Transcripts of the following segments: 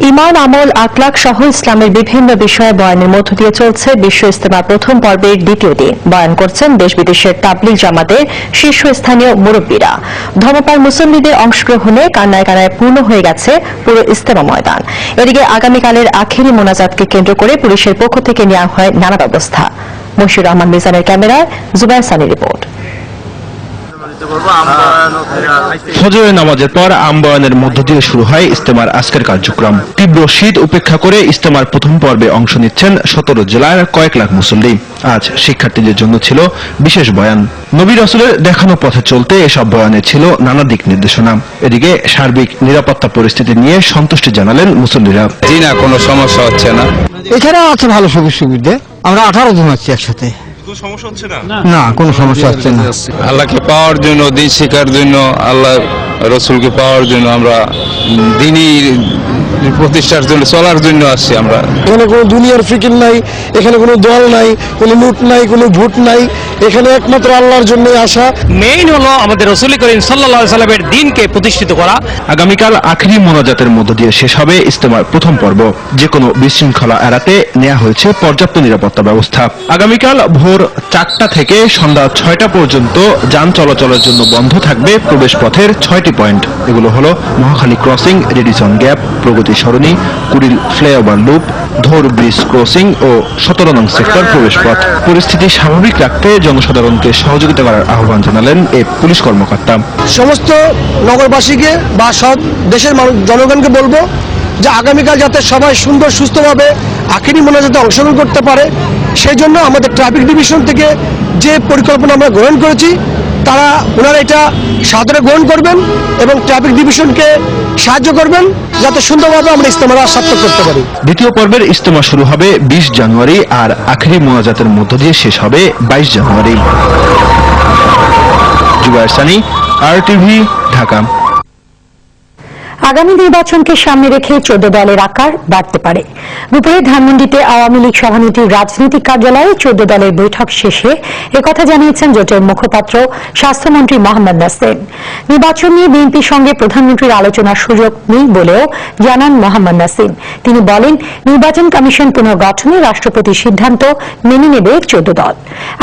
ইমান, আমল, আখলাক সহ ইসলামের বিভিন্ন বিষয়ে বয়ানের মধ্য দিয়ে চলছে বিশ্ব ইজতেমার প্রথম পর্বের দ্বিতীয় দিন। বয়ান করছেন দেশ বিদেশের তাবলিগ জামাতের শীর্ষস্থানীয় মুরব্বীরা। ধর্মপ্রাণ মুসল্লিদের অংশগ্রহণে কান্নায় কান্নায় পূর্ণ হয়ে গেছে পুরো ইজতেমা ময়দান। এদিকে আগামীকালের আখেরি মোনাজাতকে কেন্দ্র করে পুলিশের পক্ষ থেকে নেওয়া হয় নানা ব্যবস্থা। মশিউর রহমান মিজানের ক্যামেরায় জুবায়ের সানির রিপোর্ট। ফজরের নামাজের পর আমবয়ানের মধ্য দিয়ে শুরু হয় ইজতেমার আজকের কার্যক্রম। তীব্র শীত উপেক্ষা করে ইজতেমার প্রথম পর্বে অংশ নিচ্ছেন 17 জেলার কয়েক লাখ মুসল্লি। আজ শিক্ষার্থীদের জন্য ছিল বিশেষ বয়ান। নবী রাসূলের দেখানো পথে চলতে এসব বয়ানে ছিল নানা দিক নির্দেশনা। এদিকে সার্বিক নিরাপত্তা পরিস্থিতি নিয়ে সন্তুষ্টি জানালেন মুসল্লিরা। জি না, কোনো সমস্যা হচ্ছে না। এখানে আছে ভালো সুবিধা। আমরা 18 জন আছি একসাথে। না, কোনো সমস্যা হচ্ছে না। আল্লাহকে পাওয়ার জন্য, দিন শেখার জন্য, আল্লাহ রসুলকে পাওয়ার জন্য, আমরা দিনই প্রতিষ্ঠার জন্য, চলার জন্য আসছি। আমরা এখানে কোনো দুনিয়ার ফিকির নাই, এখানে কোনো দল নাই, কোনো লুট নাই, কোনো ভোট নাই। এখানে একমাত্র আল্লাহর জন্যই আসা। মেইন হলো আমাদের রাসূল করিম সাল্লাল্লাহু আলাইহি সাল্লামের দ্বীনকে প্রতিষ্ঠিত করা। আগামীকাল আখেরি মোনাজাতের মধ্য দিয়ে শেষ হবে ইজতেমার প্রথম পর্ব। যে কোনো বিশৃঙ্খলা এড়াতে নেওয়া হয়েছে পর্যাপ্ত নিরাপত্তা ব্যবস্থা। আগামীকাল ভোর 4টা থেকে সন্ধ্যা 6টা পর্যন্ত যান চলাচলের জন্য বন্ধ থাকবে প্রবেশ পথের 6টি পয়েন্ট। এগুলো হলো Mohakhali crossing, Radisson gap, Pragati Sarani, Kuril flyover loop, Dhour bridge crossing ও 17 নং সেক্টর প্রবেশ পথ। পরিস্থিতি স্বাভাবিক রাখতে জনসাধারণকে সহযোগিতা করার আহ্বান জানালেন এই পুলিশ কর্মকর্তা। সমস্ত নগরবাসীকে বা সব দেশের জনগণকে বলবো যে আগামীকাল যাতে সবাই সুন্দর সুস্থভাবে আখেরি মোনাজাতে অংশগ্রহণ করতে পারে, সেই জন্য আমাদের ট্রাফিক ডিভিশন থেকে যে পরিকল্পনা আমরা গ্রহণ করেছি, ওনারা এটা সাদরে গ্রহণ করবেন এবং ট্রাফিক ডিভিশনকে সাহায্য করবেন যাতে সুন্দরভাবে আমরা ইজতেমাটা সার্থক করতে পারি। দ্বিতীয় পর্বের ইজতেমা শুরু হবে 20 জানুয়ারি আর আখেরি মোনাজাতের মধ্য দিয়ে শেষ হবে 22 জানুয়ারি। জুবায়ের সানি, RTV, ঢাকা। আগামী নির্বাচনকে সামনে রেখে 14 দলের আকার বাড়তে পারে। দুপুরে ধানমন্ডিতে আওয়ামী লীগ সভানেত্রীর রাজনৈতিক কার্যালয়ে 14 দলের বৈঠক শেষে একথা জানিয়েছেন জোটের মুখপাত্র স্বাস্থ্যমন্ত্রী মোহাম্মদ নাসিম। নির্বাচন নিয়ে বিএনপির সঙ্গে প্রধানমন্ত্রীর আলোচনার সুযোগ নেই বলেও জানান মোহাম্মদ নাসিম। তিনি বলেন, নির্বাচন কমিশন পুনর্গঠনে রাষ্ট্রপতির সিদ্ধান্ত মেনে নেবে 14 দল।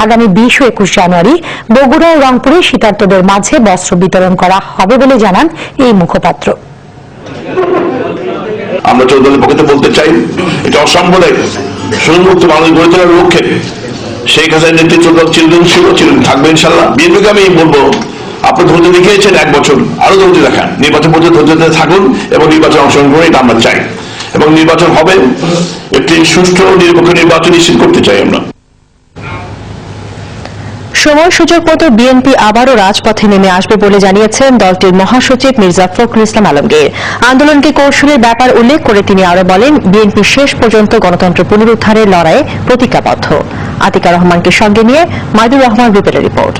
আগামী 20 ও 21 জানুয়ারি বগুড়া ও রংপুরে শীতার্তদের মাঝে বস্ত্র বিতরণ করা হবে বলে জানান এই মুখপাত্র। আমরা 14 দলের পক্ষে বলতে চাই, এটা অসাম্প্রদায়িক সুন্নত মানুষ গড়ে তোলার লক্ষ্যে শেখ হাসিনার নেতৃত্বে 14 দল ছিলেন, থাকবে ইনশাল্লাহ। বিএনপিকে আমি বলবো, আপনি ধৈর্য দেখিয়েছেন 1 বছর, আরো ধৈর্য দেখান, নির্বাচন পর্যন্ত ধৈর্য থাকুন এবং নির্বাচন অংশগ্রহণ করে, এটা আমরা চাই। এবং নির্বাচন হবে, একটি সুষ্ঠু নিরপেক্ষ নির্বাচন নিশ্চিত করতে চাই আমরা। সময় সুযোগ মতো বিএনপি আবারও রাজপথে নেমে আসবে বলে জানিয়েছেন দলটির মহাসচিব মির্জা ফখরুল ইসলাম আলমগীর। আন্দোলনকে কৌশলের ব্যাপার উল্লেখ করে তিনি আরো বলেন, বিএনপি শেষ পর্যন্ত গণতন্ত্র পুনরুদ্ধারের লড়াইয়ে প্রতিজ্ঞাবদ্ধ। আতিকা রহমানকে সঙ্গে নিয়ে মাইদুর রহমান রূপের রিপোর্ট।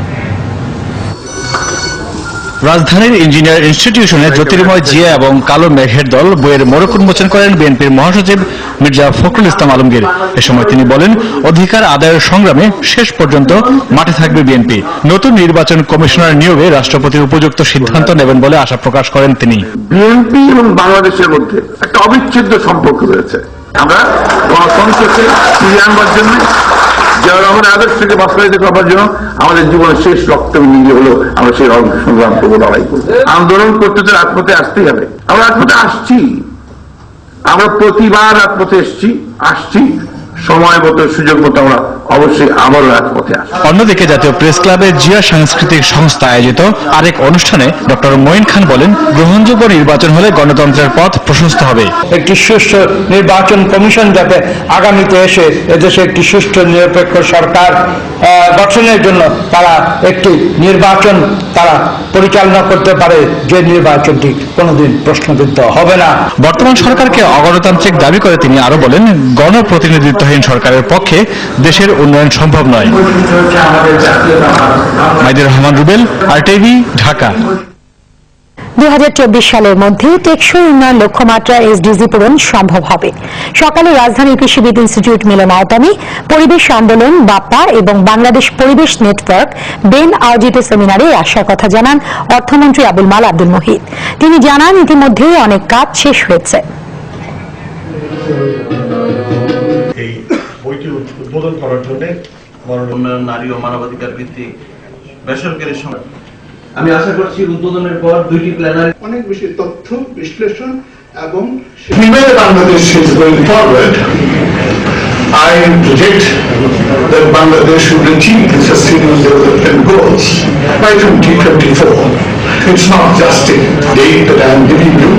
রাজধানীর ইঞ্জিনিয়ার ইনস্টিটিউশনে জ্যোতির্ময় জিয়া এবং কালো মেঘের দল বইয়ের মোড়ক উন্মোচন করেন বিএনপির মহাসচিব মির্জা ফখরুল ইসলাম আলমগীর। এ সময় তিনি বলেন, অধিকার আদায়ের সংগ্রামে শেষ পর্যন্ত মাঠে থাকবে বিএনপি। নতুন নির্বাচন কমিশনার নিয়োগে রাষ্ট্রপতির উপযুক্ত সিদ্ধান্ত নেবেন বলে আশা প্রকাশ করেন তিনি। বিএনপি এবং বাংলাদেশের মধ্যে একটা অবিচ্ছেদ্য সম্পর্ক রয়েছে। আমরা গণতন্ত্রকে ফিরিয়ে আনবার জন্য, জনগণের আদর্শকে বাস্তবায়িত করবার জন্য আমাদের জীবনের শেষ রক্তবিন্দু হলো আমরা সেই সংগ্রাম করবো, লড়াই করবো। আন্দোলন করতে তো রাজপথে আসতেই হবে। আমরা রাজপথে আসছি, আমরা প্রতিবার রাজপথে আসছি, সময় মতো সুযোগ মতো আমরা অবশ্যই আবারও রাজপথে আসি। অন্যদিকে জাতীয় প্রেস ক্লাবের জিয়া সাংস্কৃতিক সংস্থা আয়োজিত আরেক অনুষ্ঠানে ডক্টর মঈন খান বলেন, গ্রহণযোগ্য নির্বাচন হলে গণতন্ত্রের পথ প্রশস্ত হবে। একটি সুষ্ঠু নির্বাচন কমিশন যাতে আগামীতে এসে এদেশে একটি সুষ্ঠু নিরপেক্ষ সরকার গঠনের জন্য তারা একটি নির্বাচন তারা পরিচালনা করতে পারে, যে নির্বাচনটি কোনোদিন প্রশ্নবিদ্ধ হবে না। বর্তমান সরকারকে অগণতান্ত্রিক দাবি করে তিনি আরো বলেন, গণপ্রতিনিধিত্বহীন সরকারের পক্ষে দেশের উন্নয়ন সম্ভব নয়। মাইদুর রহমান রুবেল, RTV, ঢাকা। 2024 সালের মধ্যে টেকসই উন্নয়ন লক্ষ্যমাত্রা SDG পূরণ সম্ভব হবে। সকালে রাজধানীর কৃষিবিদ ইনস্টিটিউট মিলনায়তনে পরিবেশ আন্দোলন, বাপ্পা এবং বাংলাদেশ পরিবেশ নেটওয়ার্ক বেন আয়োজিত সেমিনারে আসার কথা জানান অর্থমন্ত্রী আবুল মাল আব্দুল মুহিত। তিনি জানান, ইতিমধ্যে অনেক কাজ শেষ হয়েছে। এই বইটি উদ্বোধন করার জন্য উন্নয়ন, নারী ও মানবাধিকার ভিত্তিক বেসরকারি সংস্থা। আমি আশা করছি উদ্বোধনের পর 2টি প্ল্যানারি অনেক বেশি তথ্য বিশ্লেষণ এবং Bangladesh is going forward. I project that Bangladesh should achieve the Sustainable Development Goals by 2024. It's not just a date that I am giving you.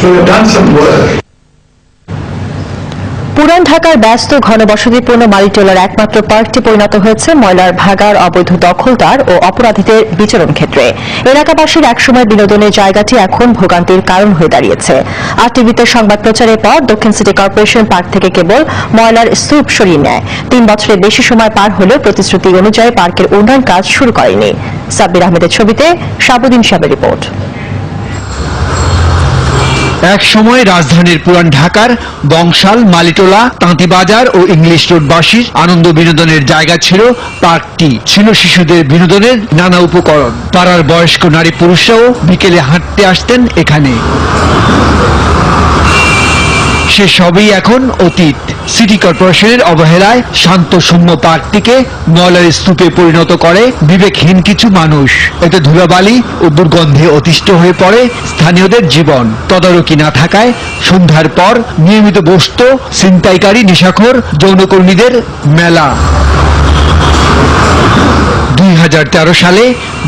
We have done some work. পুরান ঢাকার ব্যস্ত ঘনবসতিপূর্ণ মালিটোলার একমাত্র পার্কটি পরিণত হয়েছে ময়লার ভাগার, অবৈধ দখলদার ও অপরাধীদের বিচরণ ক্ষেত্রে। এলাকাবাসীর একসময় বিনোদনের জায়গাটি এখন ভোগান্তির কারণ হয়ে দাঁড়িয়েছে। আর টিভিতে সংবাদ প্রচারের পর দক্ষিণ সিটি কর্পোরেশন পার্ক থেকে কেবল ময়লার স্তূপ সরিয়ে নেয়। 3 বছরের বেশি সময় পার হলেও প্রতিশ্রুতি অনুযায়ী পার্কের উন্নয়ন কাজ শুরু করেনি। সাব্বির আহমেদের ছবিতে শাহাবুদ্দিন সাহেবের রিপোর্ট। এক সময় রাজধানীর পুরান ঢাকার বংশাল, মালিটোলা, তাঁতিবাজার ও ইংলিশ রোডবাসীর আনন্দ বিনোদনের জায়গা ছিল পার্কটি। ছিল শিশুদের বিনোদনের নানা উপকরণ। পাড়ার বয়স্ক নারী পুরুষরাও বিকেলে হাঁটতে আসতেন এখানে। সে সবই এখন অতীত। সিটি কর্পোরেশনের অবহেলায় শান্ত শূন্য পার্কটিকে ময়লার স্তূপে পরিণত করে বিবেকহীন কিছু মানুষ। এতে ধুলাবালি ও দুর্গন্ধে অতিষ্ঠ হয়ে পড়ে স্থানীয়দের জীবন। তদারকি না থাকায় সন্ধ্যার পর নিয়মিত বসত ছিনতাইকারী, নেশাখোর, যৌনকর্মীদের মেলা। 2013 সালে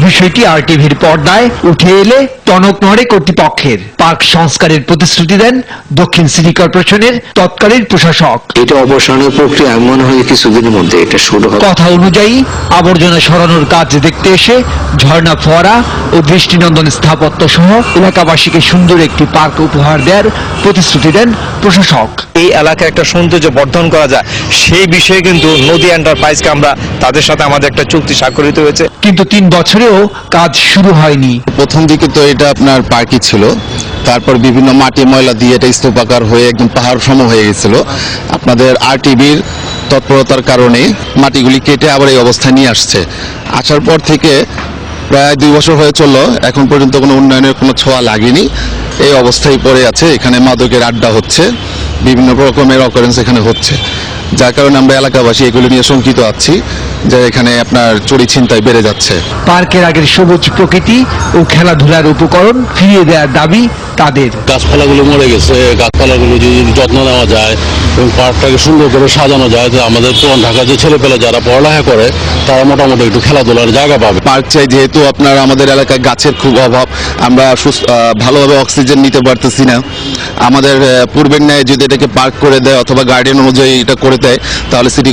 বিষয়টি আরটিভির পর্দায় উঠে এলে টনক নড়ে কর্তৃপক্ষের। পার্ক সংস্কারের প্রতিশ্রুতি দেন দক্ষিণ সিটি কর্পোরেশনের তৎকালীন প্রশাসক। এটা অবসানের প্রক্রিয়া মনে হয় কিছুদিনের মধ্যে এটা শুরু হবে। কথা অনুযায়ী আবর্জনা সরানোর কাজ দেখতে এসে ঝর্ণা, ফোয়ারা ও দৃষ্টিনন্দন স্থাপত্য সহ এলাকাবাসীকে সুন্দর একটি পার্ক উপহার দেওয়ার প্রতিশ্রুতি দেন প্রশাসক। এই এলাকার একটা সৌন্দর্য বর্ধন করা যায় সেই বিষয়ে কিন্তু নদী এন্টারপ্রাইজকে আমরা তাদের সাথে আমাদের একটা চুক্তি স্বাক্ষরিত হয়েছে। কিন্তু 3 বছরেও কাজ শুরু হয়নি। প্রথম দিকে তো এটা আপনার পার্কই ছিল, তারপর বিভিন্ন মাটি ময়লা দিয়ে এটা স্তূপাকার হয়ে একদম পাহাড় সম হয়ে গেছিল। আপনাদের আরটিভির তৎপরতার কারণে মাটিগুলি কেটে আবার এই অবস্থায় নিয়ে আসছে। আসার পর থেকে প্রায় 2 বছর হয়ে চললো, এখন পর্যন্ত কোনো উন্নয়নের কোনো ছোঁয়া লাগেনি। এই অবস্থায় পড়ে আছে। এখানে মাদকের আড্ডা হচ্ছে, বিভিন্ন রকমের অকারেন্স এখানে হচ্ছে, যার কারণে আমরা এলাকাবাসী এগুলো নিয়ে শঙ্কিত আছি যে এখানে আপনার চুরি ছিনতাই বেড়ে যাচ্ছে। পার্কের আগের সবুজ প্রকৃতি ও খেলাধুলার উপকরণ ফিরিয়ে দেওয়ার দাবি তাদের। গাছপালাগুলো মরে গেছে, গাছপালাগুলো যদি যত্ন নেওয়া যায় এবং পার্কটাকে সুন্দর করে সাজানো যায়, তো আমাদের পুরান ঢাকার যে ছেলেপেলে যারা পড়ালেখা করে তারা মোটামুটি একটু খেলাধুলার জায়গা পাবে। পার্ক চাই, যেহেতু আপনার আমাদের এলাকায় গাছের খুব অভাব, আমরা ভালোভাবে অক্সিজেন নিতে পারতেছি না। আমাদের পূর্বের ন্যায় যদি এটাকে পার্ক করে দেয় অথবা গার্ডেন অনুযায়ী এটা করে দেয়, তাহলে সিটি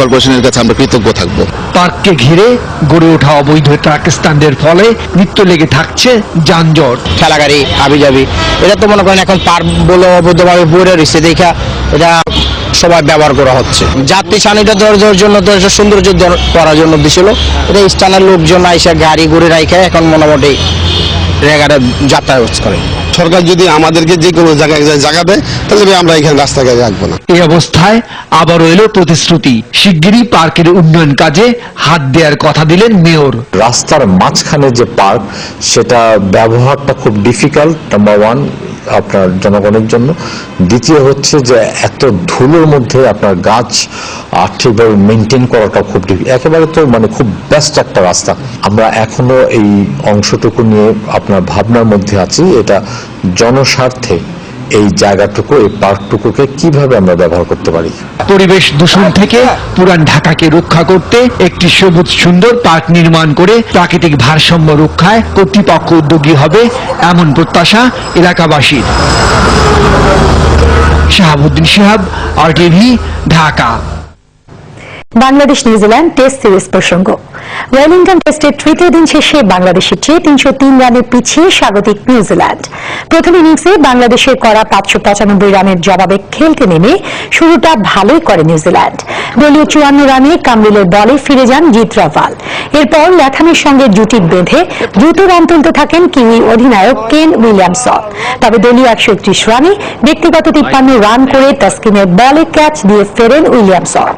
কর্পোরেশনের কাছে আমরা কৃতজ্ঞ থাকবো। পার্ককে ঘিরে গড়ে ওঠা অবৈধ ট্রাক স্ট্যান্ডের ফলে নিত্য লেগে থাকছে যানজট। ঠেলাগাড়ি হাবিজাবি এটা তো মনে করেন এখন পার্ক বলে অবৈধভাবে বইরে রয়েছে, দেখা এটা সবাই ব্যবহার করা হচ্ছে। যাত্রী সানিটা দেওয়ার জন্য তো এটা সৌন্দর্য করার জন্য দিছিল, এটা স্থানীয় লোকজন আইসা গাড়ি ঘুরে রাখে এখন মোটামুটি রেগারে যাতায়াত করে। সরকার যদি আমাদেরকে যে কোনো জায়গায় জায়গা দেয় তাহলে আমরা এখানে রাস্তাঘাটে রাখবো না। এই অবস্থায় আবারও এলো প্রতিশ্রুতি। শিগগিরই পার্কের উন্নয়ন কাজে হাত দেওয়ার কথা দিলেন মেয়র। রাস্তার মাঝখানে যে পার্ক, সেটা ব্যবহারটা খুব ডিফিকাল্ট, নাম্বার 1 আপনার জনগণের জন্য। দ্বিতীয় হচ্ছে যে এত ধুলোর মধ্যে আপনার গাছ ঠিকভাবে মেনটেন করাটা খুব একেবারে তো মানে খুব বেস্ট একটা রাস্তা। আমরা এখনো এই অংশটুকু নিয়ে আপনার ভাবনার মধ্যে আছি, এটা জনস্বার্থে এই জায়গাটুকু, এই পার্কটুকুকে কিভাবে আমরা ব্যবহার করতে পারি। পরিবেশ দূষণ থেকে পুরান ঢাকাকে রক্ষা করতে একটি সবুজ সুন্দর পার্ক নির্মাণ করে প্রাকৃতিক ভারসাম্য রক্ষায় কর্তৃপক্ষ উদ্যোগী হবে, এমন প্রত্যাশা এলাকাবাসীর। Shahabuddin Shihab, RTV, Dhaka. Bangladesh New Zealand test series প্রসঙ্গ। ওয়েলিংটন টেস্টের তৃতীয় দিন শেষে বাংলাদেশের চেয়ে 303 রানে পিছিয়ে স্বাগতিক নিউজিল্যান্ড। প্রথম ইনিংসে বাংলাদেশের করা 595 রানের জবাবে খেলতে নেমে শুরুটা ভালোই করে নিউজিল্যান্ড। দলীয় 54 রানে কামরুলের বলে ফিরে যান জিত রাভাল। এরপর ল্যাথামের সঙ্গে জুটি বেঁধে দ্রুত রান তুলতে থাকেন কিউই অধিনায়ক কেন উইলিয়ামসন। তবে দলীয় 131 রানে ব্যক্তিগত 53 রান করে তাসকিনের বলে ক্যাচ দিয়ে ফেরেন উইলিয়ামসন।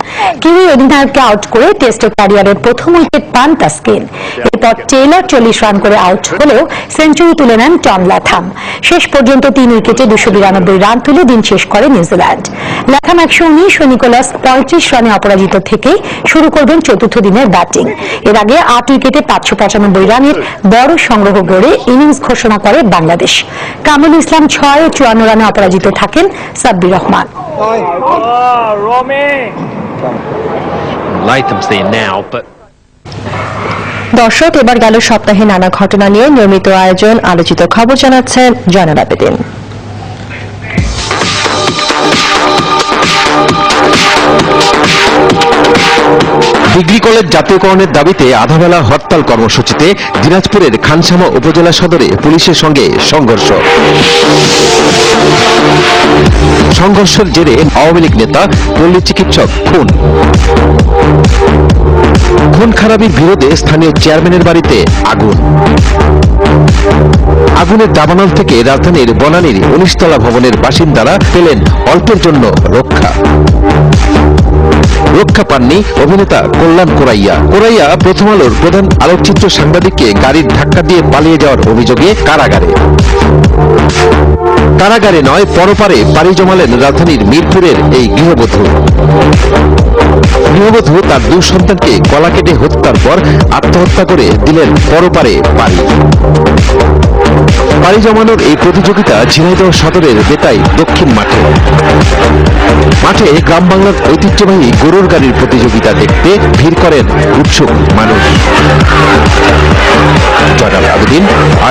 কিউই অধিনায়ককে আউট করে টেস্টের ক্যারিয়ারের প্রথম উইকেট পান তাসকিন। এরপর টেইলর 40 রান করে আউট হলেও সেঞ্চুরি তুলে নেন টম ল্যাথাম। শেষ পর্যন্ত 3 উইকেটে 292 রান তুলে দিন শেষ করে নিউজিল্যান্ড। ল্যাথাম 119 ও নিকোলাস 35 রানে অপরাজিত থেকেই শুরু করবেন চতুর্থ দিনের ব্যাটিং। এর আগে 8 উইকেটে 595 রানের বড় সংগ্রহ গড়ে ইনিংস ঘোষণা করে বাংলাদেশ। কামরুল ইসলাম 6 ও 54 রানে অপরাজিত থাকেন সাব্বির রহমান। দর্শক, এবার গেল সপ্তাহে নানা ঘটনা নিয়ে নিয়মিত আয়োজন আলোচিত খবর জানাচ্ছেন জয়নাল আবেদিন। ডিগ্রি কলেজ জাতীয়করণের দাবিতে আধাবেলা হরতাল কর্মসূচিতে দিনাজপুরের খানসামা উপজেলা সদরে পুলিশের সঙ্গে সংঘর্ষ। সংঘর্ষের জেরে আওয়ামী লীগ নেতা পল্লী চিকিৎসক খুন। খুন খারাপির বিরোধে স্থানীয় চেয়ারম্যানের বাড়িতে আগুন। আগুনের দাবানল থেকে রাজধানীর বনানীর 19 তলা ভবনের বাসিন্দারা পেলেন অল্পের জন্য রক্ষা। রক্ষা পাননি অভিনেতা কল্যাণ কোরাইয়া। কোরাইয়া প্রথম আলোর প্রধান আলোকচিত্র সাংবাদিককে গাড়ির ধাক্কা দিয়ে পালিয়ে যাওয়ার অভিযোগে কারাগারে। কারাগারে নয়, পরপারে পাড়ি জমালেন রাজধানীর মিরপুরের এই গৃহবধূ। গৃহবধূ তার 2 সন্তানকে গলা কেটে হত্যার পর আত্মহত্যা করে দিলেন পরপারে পাড়ি। পাড়ি জমানোর এই প্রতিযোগিতা ঝিনাইদহ সদরের বেতাই দক্ষিণ মাঠে। মাঠে গ্রাম বাংলার ঐতিহ্যবাহী গরুর গাড়ির প্রতিযোগিতা দেখতে ভিড় করেন উৎসুক মানুষ। জয়নাল আবেদিন,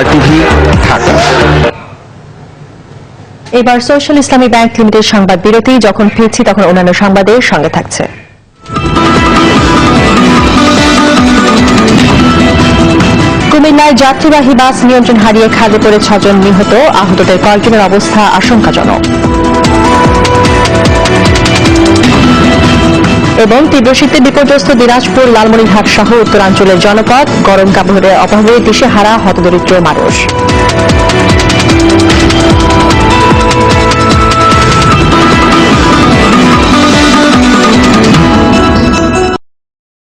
RTV, ঢাকা। এবার সোশ্যাল ইসলামী ব্যাংক লিমিটেড সংবাদ বিরতি। যখন ফিরছি তখন অন্যান্য সংবাদের সঙ্গে থাকছে। কুমিল্লায় যাত্রীবাহী বাস নিয়ন্ত্রণ হারিয়ে খাদে পড়ে 6 জন নিহত, আহতদের কয়েকজনের অবস্থা আশঙ্কাজনক। এবং তীব্র শীতে বিপর্যস্ত দিনাজপুর, লালমনিরহাট সহ উত্তরাঞ্চলের জনপদ। গরম কাপড়ের অভাবে দিশেহারা হতদরিদ্র মানুষ।